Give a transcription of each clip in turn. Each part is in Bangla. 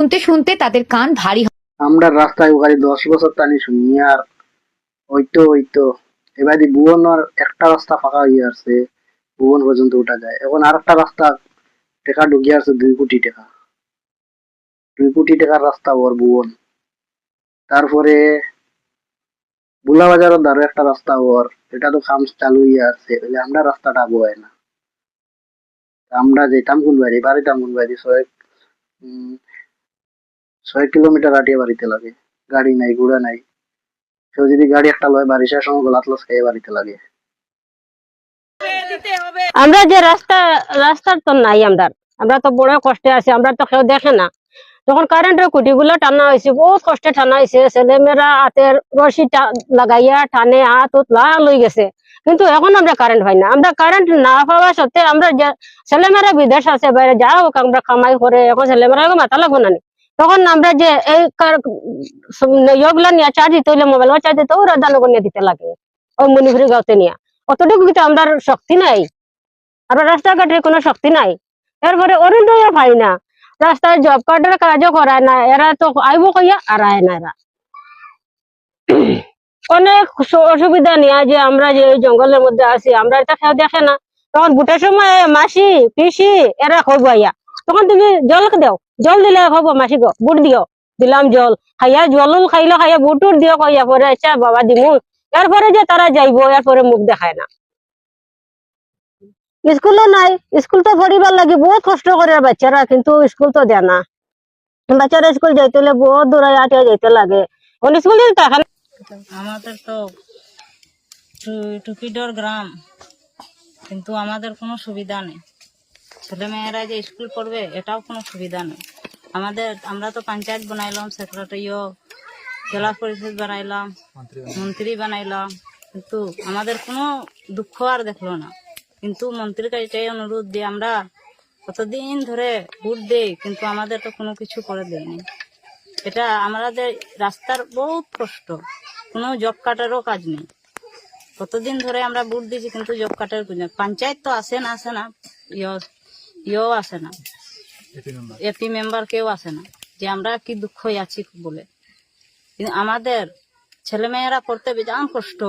শুনতে শুনতে তাদের কান ভারী আমরা রাস্তায় ওখানে 10 বছর টানি শুনি আর হইতো এবারে ভুবনের একটা রাস্তা ফাঁকা হয়ে আসছে, ভুবন পর্যন্ত উঠা যায়। এখন আর একটা রাস্তা টাকা ঢুকিয়ে আসছে 2 কোটি টাকা, 2 কোটি টাকার রাস্তা ওর ভুবন। তারপরে বুলা বাজারের ধারে একটা রাস্তা ওর, এটা তো কাম চালু হয়ে আসছে, আমরা রাস্তাটা বয় না। আমরা যেতাম কোন বাড়ি, বাড়িতাম কোন বাড়ি 6 কিলোমিটার হাঁটিয়ে বাড়িতে লাগে। গাড়ি নাই, ঘোড়া নাই। কেউ যদি গাড়ি একটা লয়, বাড়ি শেষ সময় গোলাত লস খেয়ে বাড়িতে লাগে। আমরা যে রাস্তার তো নাই, আমরা তো বড় কষ্টে আছি, আমরা তো কেউ দেখে না। যখন কারেন্টের খুঁটিগুলো টানা হয়েছে, বহুত কষ্টে টানা হয়েছে, ছেলেমেয়েরা হাতের রশি লাগাইয়া টানে, হাত লাল হয়ে গেছে। কিন্তু এখন আমরা কারেন্ট পাই না। আমরা কারেন্ট না পাওয়া সত্ত্বে আমরা ছেলেমেয়েরা বিদেশ আছে, বাইরে যা হোক আমরা কামাই করে, এখন ছেলেমেয়েরা মাথা লাগবো না। তখন আমরা যে এই ইয়েগুলা নিয়ে চার্জ দিতে হইলে, মোবাইল চার্জ দিতে ওরা দানগর নিয়ে দিতে লাগে, ওই মণিপুরি গাঁতে নিয়ে। অতটুকু কিন্তু আমরা শক্তি নাই, আমরা রাস্তাঘাটের কোনো শক্তি নাই। এরপরে অরুণোদয় পাই না, রাস্তায় জব কার্ডের কাজও করায় না, এরা তো আইব কইয়া আর আয় না। এরা অনেক অসুবিধা নিয়ে যে আমরা যে জঙ্গলের মধ্যে আছি, আমরা এটা কেউ দেখে না। তখন ভোটের সময় মাসি পিসি এরা খবো আইয়া, তখন তুমি জল দাও, জল দিলে খবো মাসি গো বুট দিও, দিলাম জল খাইয়া, জল খাইলে খাইয়া বুট টুট দিও কইয়া, পরে আচ্ছা বাবা দিমু। এরপরে যে তারা যাইবো, এরপরে মুখ দেখায় না। স্কুলও নাই, স্কুল তো পড়িবার লাগে বহুত কষ্ট করে বাচ্চারা, কিন্তু স্কুল তো দেয় না। বাচ্চারা স্কুল যাইতে হলে বহুত দূরে আটিয়া যাইতে লাগে, স্কুল টাকা। আমাদের তো টুকিডোর গ্রাম, কিন্তু আমাদের কোনো সুবিধা নেই। ছেলে মেয়েরা যে স্কুল পড়বে এটাও কোনো সুবিধা নেই আমাদের। আমরা তো পঞ্চায়েত বানাইলাম, সেক্রেটারিও, জেলা পরিষদ বানাইলাম, মন্ত্রী বানাইলাম, কিন্তু আমাদের কোনো দুঃখ আর দেখলো না। কিন্তু মন্ত্রীর কাছে এটাই অনুরোধ দিয়ে আমরা কতদিন ধরে ভোট দেই, কিন্তু আমাদের তো কোনো কিছু করে দেয়নি। এটা আমাদের রাস্তার বহুত কষ্ট, কোনো জব কার্ডেরও কাজ নেই। কতদিন ধরে আমরা ভোট দিয়েছি, কিন্তু জব কার্ডের পঞ্চায়েত তো আসে না, ইয়েও আসে না, এপি মেম্বার কেউ আসে না, যে আমরা কি দুঃখ আছি বলে। কিন্তু আমাদের ছেলেমেয়েরা পড়তে বেজান কষ্ট,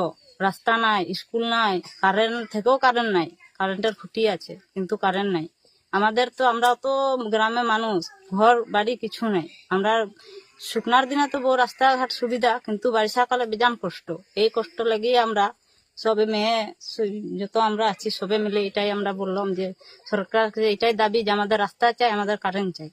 রাস্তা নাই, স্কুল নাই, কারেন্ট থেকেও কারেন্ট নাই, কারেন্টের খুঁটি আছে কিন্তু কারেন্ট নাই আমাদের। তো আমরা তো গ্রামে মানুষ, ঘর বাড়ি কিছু নাই। আমরা শুকনার দিনে তো বড় রাস্তাঘাট সুবিধা, কিন্তু বর্ষাকালে বেজান কষ্ট। এই কষ্ট লাগিয়ে আমরা সবে মেয়ে যত আমরা আছি সবে মিলে এটাই আমরা বললাম যে সরকারকে এটাই দাবি যে আমাদের রাস্তা চাই, আমাদের কারেন্ট চাই।